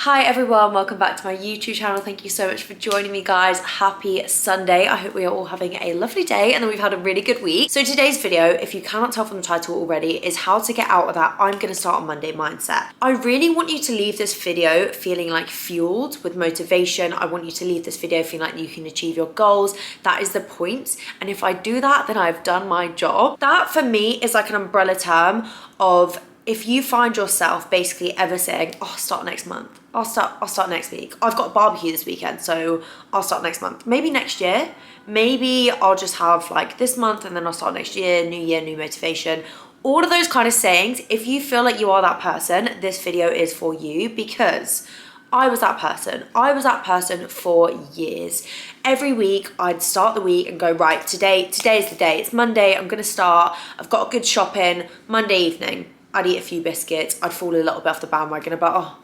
Hi everyone, welcome back to my YouTube channel. Thank you so much for joining me, guys. Happy Sunday. I hope we are all having a lovely day and that we've had a really good week. So today's video, if you cannot tell from the title already, is how to get out of that I'm gonna start on Monday mindset. I really want you to leave this video feeling like fueled with motivation. I want you to leave this video feeling like you can achieve your goals. That is the point. And if I do that, then I've done my job. That for me is like an umbrella term of if you find yourself basically ever saying, oh, I'll start next month. I'll start next week. I've got a barbecue this weekend, so I'll start next month. Maybe next year. Maybe I'll just have like this month and then I'll start next year, new motivation. All of those kind of sayings, if you feel like you are that person, this video is for you because I was that person. I was that person for years. Every week I'd start the week and go, right, today's the day. It's Monday, I'm gonna start. I've got a good shopping. Monday evening, I'd eat a few biscuits. I'd fall a little bit off the bandwagon about, oh,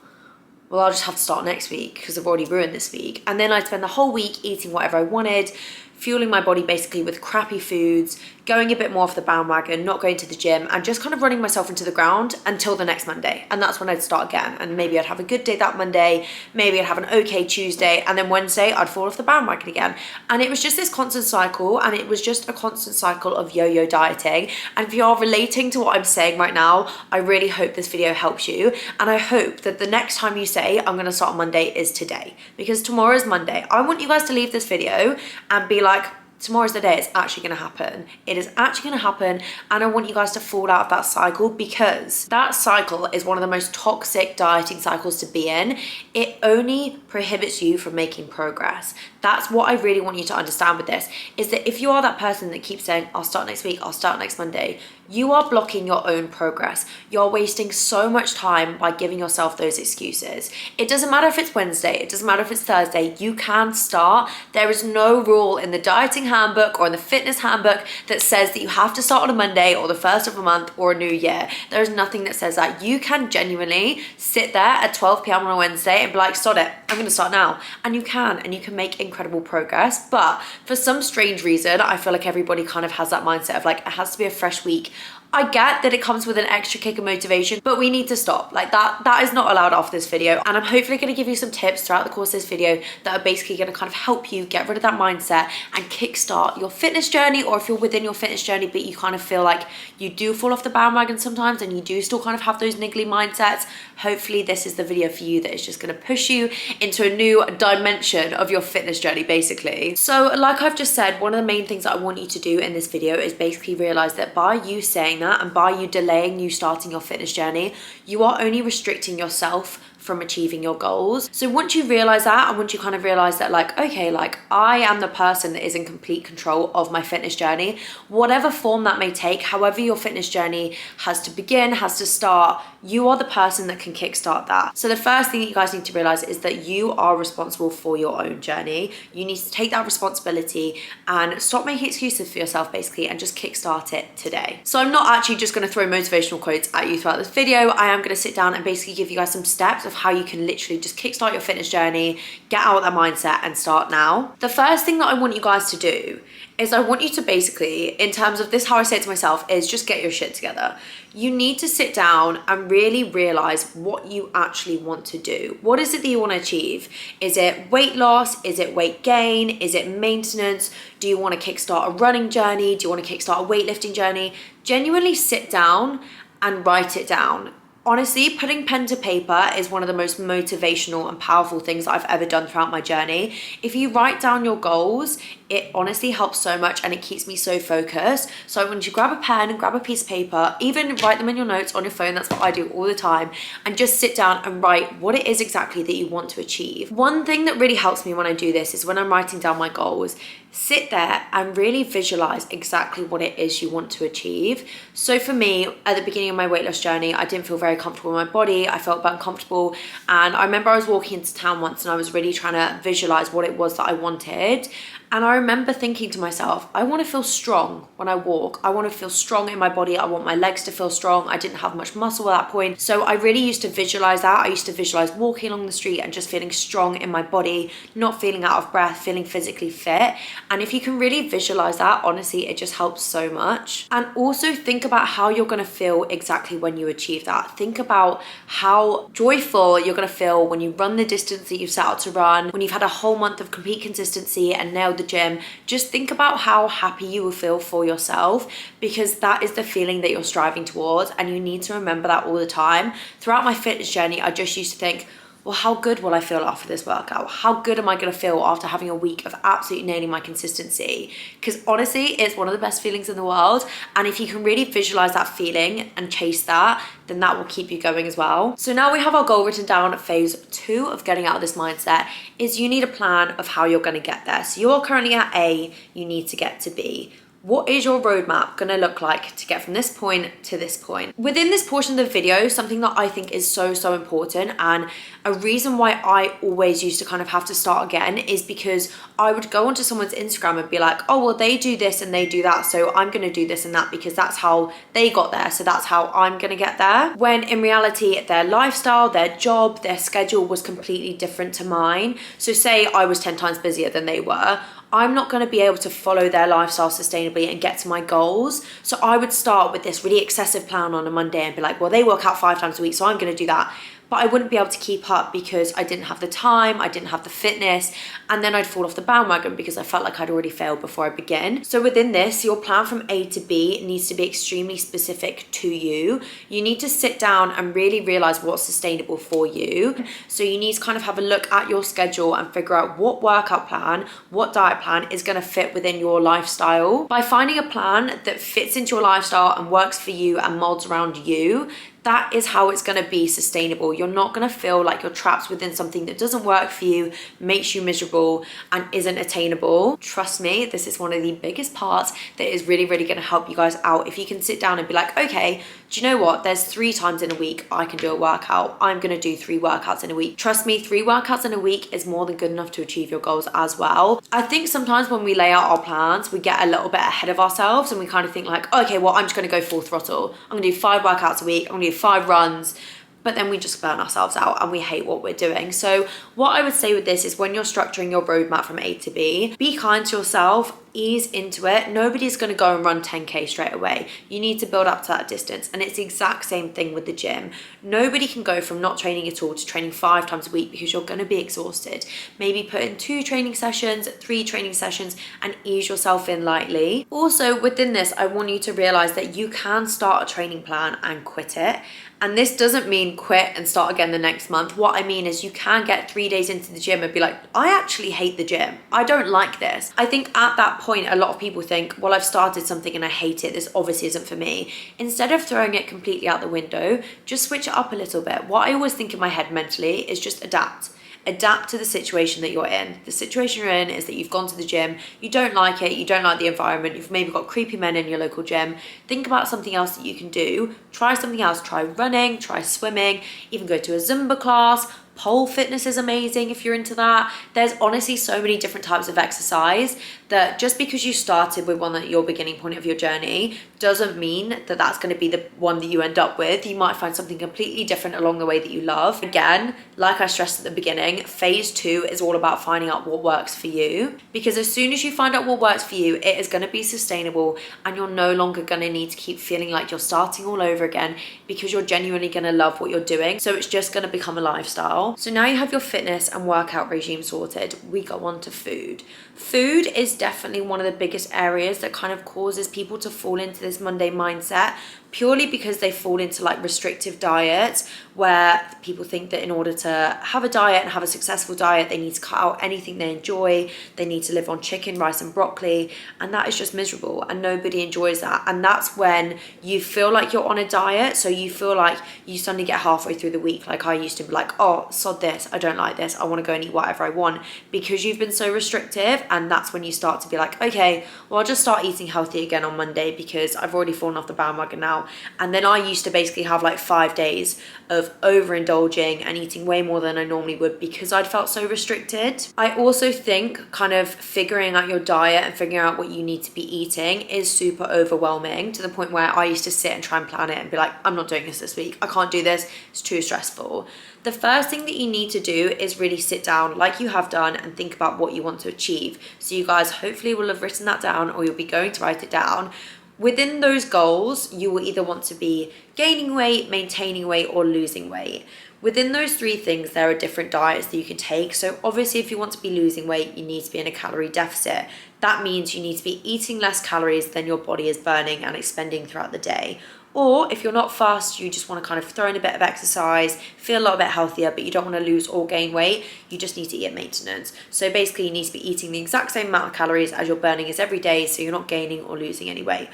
well, I'll just have to start next week because I've already ruined this week. And then I'd spend the whole week eating whatever I wanted, fueling my body basically with crappy foods, going a bit more off the bandwagon, not going to the gym, and just kind of running myself into the ground until the next Monday. And that's when I'd start again. And maybe I'd have a good day that Monday, maybe I'd have an okay Tuesday, and then Wednesday I'd fall off the bandwagon again. And it was just this constant cycle, and it was just a constant cycle of yo-yo dieting. And if you're relating to what I'm saying right now, I really hope this video helps you. And I hope that the next time you say, I'm gonna start on Monday, is today. Because tomorrow is Monday. I want you guys to leave this video and be like, tomorrow's the day it's actually going to happen. It is actually going to happen, and I want you guys to fall out of that cycle because that cycle is one of the most toxic dieting cycles to be in. It only prohibits you from making progress. That's what I really want you to understand with this, is that if you are that person that keeps saying, I'll start next week, I'll start next Monday, you are blocking your own progress. You're wasting so much time by giving yourself those excuses. It doesn't matter if it's Wednesday, it doesn't matter if it's Thursday, you can start. There is no rule in the dieting handbook or in the fitness handbook that says that you have to start on a Monday or the first of a month or a new year. There is nothing that says that. You can genuinely sit there at 12 p.m. on a Wednesday and be like, sod it, I'm gonna start now. And you can make incredible progress. But for some strange reason, I feel like everybody kind of has that mindset of like, it has to be a fresh week. I get that it comes with an extra kick of motivation, but we need to stop. Like that is not allowed after this video. And I'm hopefully gonna give you some tips throughout the course of this video that are basically gonna kind of help you get rid of that mindset and kickstart your fitness journey, or if you're within your fitness journey, but you kind of feel like you do fall off the bandwagon sometimes and you do still kind of have those niggly mindsets, hopefully this is the video for you that is just gonna push you into a new dimension of your fitness journey, basically. So like I've just said, one of the main things that I want you to do in this video is basically realize that by you saying that and by you delaying you starting your fitness journey, you are only restricting yourself from achieving your goals. So once you realize that, and once you kind of realize that like, okay, like I am the person that is in complete control of my fitness journey, whatever form that may take, however your fitness journey has to begin, has to start, you are the person that can kickstart that. So the first thing that you guys need to realize is that you are responsible for your own journey. You need to take that responsibility and stop making excuses for yourself basically and just kickstart it today. So I'm not actually just going to throw motivational quotes at you throughout this video. I am going to sit down and basically give you guys some steps of how you can literally just kickstart your fitness journey, get out of that mindset and start now. The first thing that I want you guys to do is I want you to basically, in terms of this, how I say it to myself, is just get your shit together. You need to sit down and really realize what you actually want to do. What is it that you want to achieve? Is it weight loss? Is it weight gain? Is it maintenance? Do you want to kickstart a running journey? Do you want to kickstart a weightlifting journey? Genuinely sit down and write it down. Honestly, putting pen to paper is one of the most motivational and powerful things that I've ever done throughout my journey. If you write down your goals, it honestly helps so much and it keeps me so focused. So I want you to grab a pen and grab a piece of paper, even write them in your notes on your phone. That's what I do all the time. And just sit down and write what it is exactly that you want to achieve. One thing that really helps me when I do this is when I'm writing down my goals, sit there and really visualize exactly what it is you want to achieve. So for me, at the beginning of my weight loss journey, I didn't feel very comfortable in my body. I felt uncomfortable. And I remember I was walking into town once and I was really trying to visualize what it was that I wanted. And I remember thinking to myself, I want to feel strong when I walk. I want to feel strong in my body. I want my legs to feel strong. I didn't have much muscle at that point. So I really used to visualize that. I used to visualize walking along the street and just feeling strong in my body, not feeling out of breath, feeling physically fit. And if you can really visualize that, honestly, it just helps so much. And also think about how you're going to feel exactly when you achieve that. Think about how joyful you're going to feel when you run the distance that you've set out to run, when you've had a whole month of complete consistency and nailed the gym. Just think about how happy you will feel for yourself, because that is the feeling that you're striving towards, and you need to remember that all the time. Throughout my fitness journey, I just used to think, well, how good will I feel after this workout? How good am I going to feel after having a week of absolutely nailing my consistency? Because honestly, it's one of the best feelings in the world. And if you can really visualize that feeling and chase that, then that will keep you going as well. So now we have our goal written down. Phase 2 of getting out of this mindset is you need a plan of how you're going to get there. So you're currently at A, you need to get to B. What is your roadmap going to look like to get from this point to this point? Within this portion of the video, something that I think is so important, and a reason why I always used to kind of have to start again, is because I would go onto someone's Instagram and be like, oh, well, they do this and they do that, so I'm going to do this and that because that's how they got there, so that's how I'm going to get there. When in reality, their lifestyle, their job, their schedule was completely different to mine. So say I was 10 times busier than they were, I'm not going to be able to follow their lifestyle sustainably and get to my goals. So I would start with this really excessive plan on a Monday and be like, well, they work out 5 times a week, so I'm going to do that. But I wouldn't be able to keep up because I didn't have the time, I didn't have the fitness, and then I'd fall off the bandwagon because I felt like I'd already failed before I begin. So within this, your plan from A to B needs to be extremely specific to you. You need to sit down and really realize what's sustainable for you. So you need to kind of have a look at your schedule and figure out what workout plan, what diet plan is going to fit within your lifestyle. By finding a plan that fits into your lifestyle and works for you and molds around you, that is how it's going to be sustainable. You're not going to feel like you're trapped within something that doesn't work for you, makes you miserable, and isn't attainable. Trust me, this is one of the biggest parts that is really going to help you guys out. If you can sit down and be like, okay, do you know what? There's 3 times in a week I can do a workout. I'm going to do 3 workouts in a week. Trust me, 3 workouts in a week is more than good enough to achieve your goals as well. I think sometimes when we lay out our plans, we get a little bit ahead of ourselves and we kind of think like, okay, well, I'm just going to go full throttle. I'm going to do 5 workouts a week. I'm going to do 5 runs. But then we just burn ourselves out and we hate what we're doing. So what I would say with this is when you're structuring your roadmap from A to B, be kind to yourself, ease into it. Nobody's going to go and run 10K straight away. You need to build up to that distance. And it's the exact same thing with the gym. Nobody can go from not training at all to training 5 times a week because you're going to be exhausted. Maybe put in 2 training sessions, 3 training sessions, and ease yourself in lightly. Also within this, I want you to realize that you can start a training plan and quit it. And this doesn't mean quit and start again the next month. What I mean is you can get 3 days into the gym and be like, I actually hate the gym. I don't like this. I think at that point, a lot of people think, well, I've started something and I hate it. This obviously isn't for me. Instead of throwing it completely out the window, just switch it up a little bit. What I always think in my head mentally is just adapt. Adapt to the situation that you're in. The situation you're in is that you've gone to the gym, you don't like it, you don't like the environment, you've maybe got creepy men in your local gym. Think about something else that you can do. Try something else. Try running, try swimming, even go to a Zumba class. Pole fitness is amazing if you're into that. There's honestly so many different types of exercise that just because you started with one at your beginning point of your journey doesn't mean that that's going to be the one that you end up with. You might find something completely different along the way that you love. Again, like I stressed at the beginning, phase 2 is all about finding out what works for you, because as soon as you find out what works for you, it is going to be sustainable and you're no longer going to need to keep feeling like you're starting all over again, because you're genuinely going to love what you're doing. So it's just going to become a lifestyle. So now you have your fitness and workout regime sorted, we go on to food. Food is definitely one of the biggest areas that kind of causes people to fall into this Monday mindset, purely because they fall into like restrictive diets where people think that in order to have a diet and have a successful diet, they need to cut out anything they enjoy. They need to live on chicken, rice and broccoli, and that is just miserable and nobody enjoys that. And that's when you feel like you're on a diet, so you feel like you suddenly get halfway through the week, like I used to be like, oh, sod this, I don't like this, I want to go and eat whatever I want, because you've been so restrictive. And that's when you start to be like, okay, well, I'll just start eating healthy again on Monday because I've already fallen off the bandwagon now. now. And then I used to basically have like 5 days of overindulging and eating way more than I normally would because I'd felt so restricted. I also think kind of figuring out your diet and figuring out what you need to be eating is super overwhelming, to the point where I used to sit and try and plan it and be like, I'm not doing this week. I can't do this. It's too stressful. The first thing that you need to do is really sit down like you have done and think about what you want to achieve. So you guys hopefully will have written that down, or you'll be going to write it down. Within those goals, you will either want to be gaining weight, maintaining weight, or losing weight. Within those 3 things, there are different diets that you can take. So obviously, if you want to be losing weight, you need to be in a calorie deficit. That means you need to be eating less calories than your body is burning and expending throughout the day. Or if you're not fast, you just want to kind of throw in a bit of exercise, feel a little bit healthier, but you don't want to lose or gain weight, you just need to eat at maintenance. So basically, you need to be eating the exact same amount of calories as you're burning is every day, so you're not gaining or losing any weight.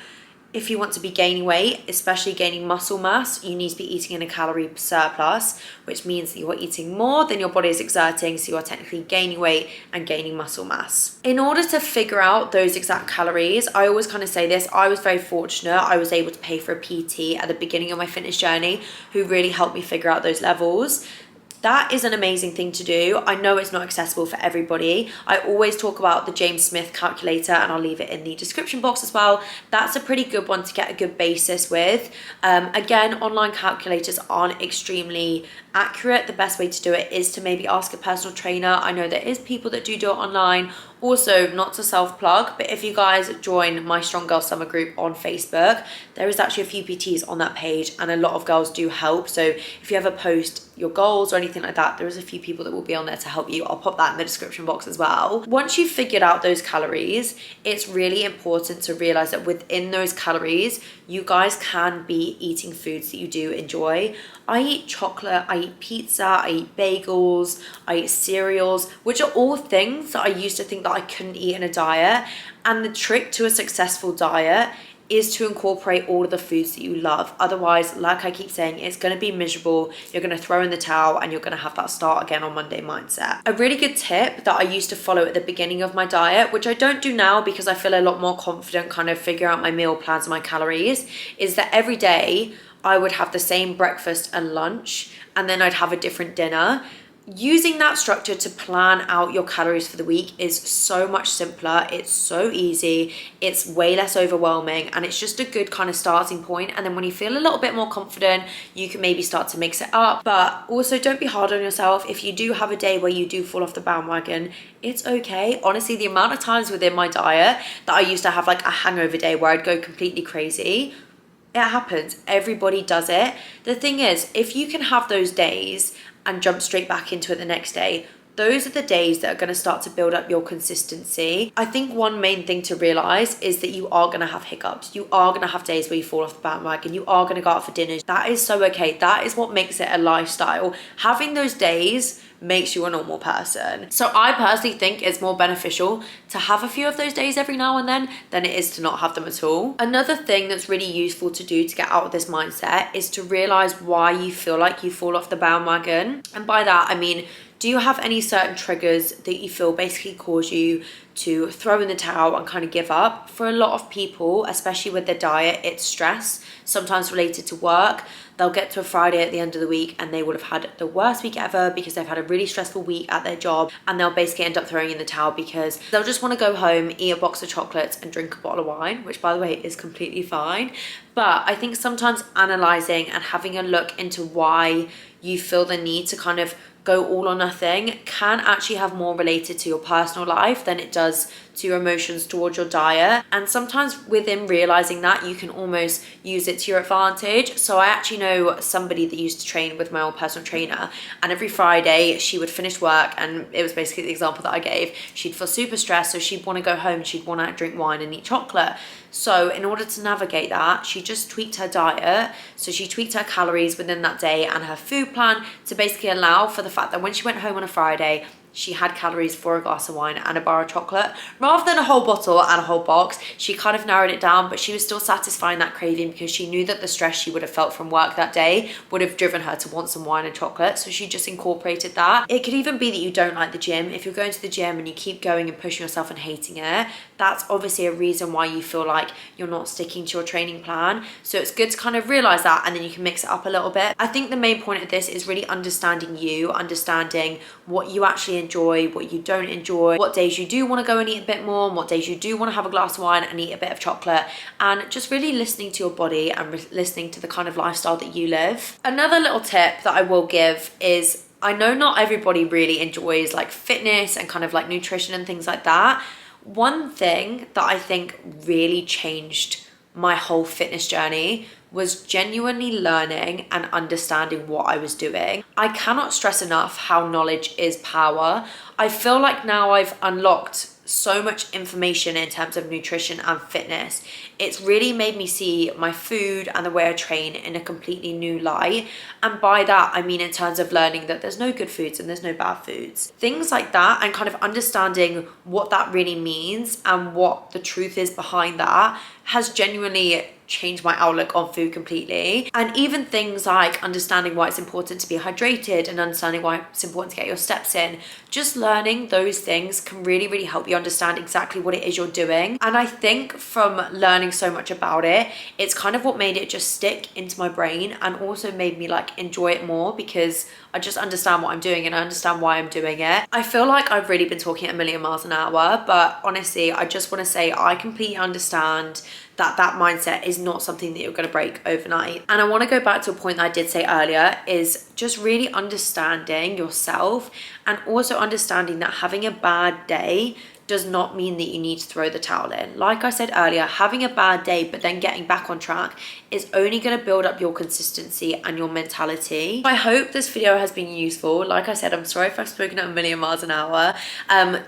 If you want to be gaining weight, especially gaining muscle mass, you need to be eating in a calorie surplus, which means that you're eating more than your body is exerting, so you're technically gaining weight and gaining muscle mass. In order to figure out those exact calories, I always kind of say this, I was very fortunate. I was able to pay for a PT at the beginning of my fitness journey who really helped me figure out those levels. That is an amazing thing to do. I know it's not accessible for everybody. I always talk about the James Smith calculator, and I'll leave it in the description box as well. That's a pretty good one to get a good basis with. Again, online calculators aren't extremely accurate. The best way to do it is to maybe ask a personal trainer. I know there is people that do it online. Also, not to self-plug, but if you guys join my Strong Girl Summer group on Facebook, there is actually a few PTs on that page, and a lot of girls do help. So if you ever post your goals or anything like that, there is a few people that will be on there to help you. I'll pop that in the description box as well. Once you've figured out those calories, it's really important to realize that within those calories, you guys can be eating foods that you do enjoy. I eat chocolate, I eat pizza, I eat bagels, I eat cereals, which are all things that I used to think that I couldn't eat in a diet. And the trick to a successful diet is to incorporate all of the foods that you love. Otherwise, like I keep saying, it's going to be miserable. You're going to throw in the towel and you're going to have that start again on Monday mindset. A really good tip that I used to follow at the beginning of my diet, which I don't do now because I feel a lot more confident kind of figure out my meal plans and my calories, is that every day I would have the same breakfast and lunch, and then I'd have a different dinner. Using that structure to plan out your calories for the week is so much simpler. It's so easy. It's way less overwhelming, and it's just a good kind of starting point. And then when you feel a little bit more confident, you can maybe start to mix it up. But also, don't be hard on yourself. If you do have a day where you do fall off the bandwagon, it's okay. Honestly, the amount of times within my diet that I used to have like a hangover day where I'd go completely crazy, it happens. Everybody does it. The thing is, if you can have those days and jump straight back into it the next day, those are the days that are going to start to build up your consistency. I think one main thing to realize is that you are going to have hiccups. You are going to have days where you fall off the bandwagon. You are going to go out for dinners. That is so okay. That is what makes it a lifestyle. Having those days makes you a normal person. So I personally think it's more beneficial to have a few of those days every now and then than it is to not have them at all. Another thing that's really useful to do to get out of this mindset is to realize why you feel like you fall off the bandwagon. And by that, I mean, do you have any certain triggers that you feel basically cause you to throw in the towel and kind of give up? For a lot of people, especially with their diet, it's stress, sometimes related to work. They'll get to a Friday at the end of the week and they would have had the worst week ever because they've had a really stressful week at their job, and they'll basically end up throwing in the towel because they'll just want to go home, eat a box of chocolates and drink a bottle of wine, which by the way is completely fine. But I think sometimes analysing and having a look into why you feel the need to kind of go all or nothing can actually have more related to your personal life than it does to your emotions towards your diet. And sometimes within realizing that, you can almost use it to your advantage. So I actually know somebody that used to train with my old personal trainer, and every Friday she would finish work, and it was basically the example that I gave. She'd feel super stressed, so she'd want to go home, she'd want to drink wine and eat chocolate. So in order to navigate that, she just tweaked her diet. So she tweaked her calories within that day and her food plan to basically allow for the fact that when she went home on a Friday, she had calories for a glass of wine and a bar of chocolate. Rather than a whole bottle and a whole box, she kind of narrowed it down, but she was still satisfying that craving because she knew that the stress she would have felt from work that day would have driven her to want some wine and chocolate. So she just incorporated that. It could even be that you don't like the gym. If you're going to the gym and you keep going and pushing yourself and hating it, that's obviously a reason why you feel like you're not sticking to your training plan. So it's good to kind of realize that, and then you can mix it up a little bit. I think the main point of this is really understanding you, understanding what you actually enjoy, what you don't enjoy, what days you do want to go and eat a bit more, and what days you do want to have a glass of wine and eat a bit of chocolate, and just really listening to your body and listening to the kind of lifestyle that you live. Another little tip that I will give is, I know not everybody really enjoys like fitness and kind of like nutrition and things like that. One thing that I think really changed my whole fitness journey was genuinely learning and understanding what I was doing. I cannot stress enough how knowledge is power. I feel like now I've unlocked so much information in terms of nutrition and fitness. It's really made me see my food and the way I train in a completely new light. And by that, I mean in terms of learning that there's no good foods and there's no bad foods. Things like that, and kind of understanding what that really means and what the truth is behind that has genuinely changed my outlook on food completely. And even things like understanding why it's important to be hydrated and understanding why it's important to get your steps in. Just learning those things can really, really help you understand exactly what it is you're doing. And I think from learning so much about it, it's kind of what made it just stick into my brain, and also made me like enjoy it more, because I just understand what I'm doing and I understand why I'm doing it. I feel like I've really been talking at a million miles an hour, but honestly, I just want to say I completely understand that mindset is not something that you're going to break overnight. And I want to go back to a point that I did say earlier, is just really understanding yourself, and also understanding that having a bad day does not mean that you need to throw the towel in. Like I said earlier, having a bad day but then getting back on track is only going to build up your consistency and your mentality. I hope this video has been useful. Like I said, I'm sorry if I've spoken at a million miles an hour.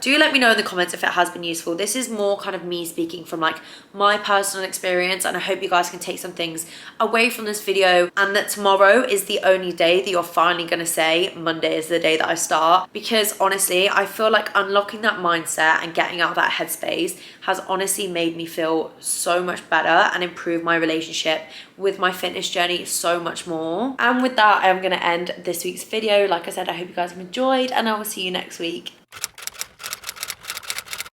Do let me know in the comments if it has been useful. This is more kind of me speaking from like my personal experience, and I hope you guys can take some things away from this video, and that tomorrow is the only day that you're finally going to say Monday is the day that I start. Because honestly, I feel like unlocking that mindset and getting out of that headspace has honestly made me feel so much better and improve my relationship with my fitness journey so much more. And with that, I'm going to end this week's video. Like I said, I hope you guys have enjoyed, and I will see you next week.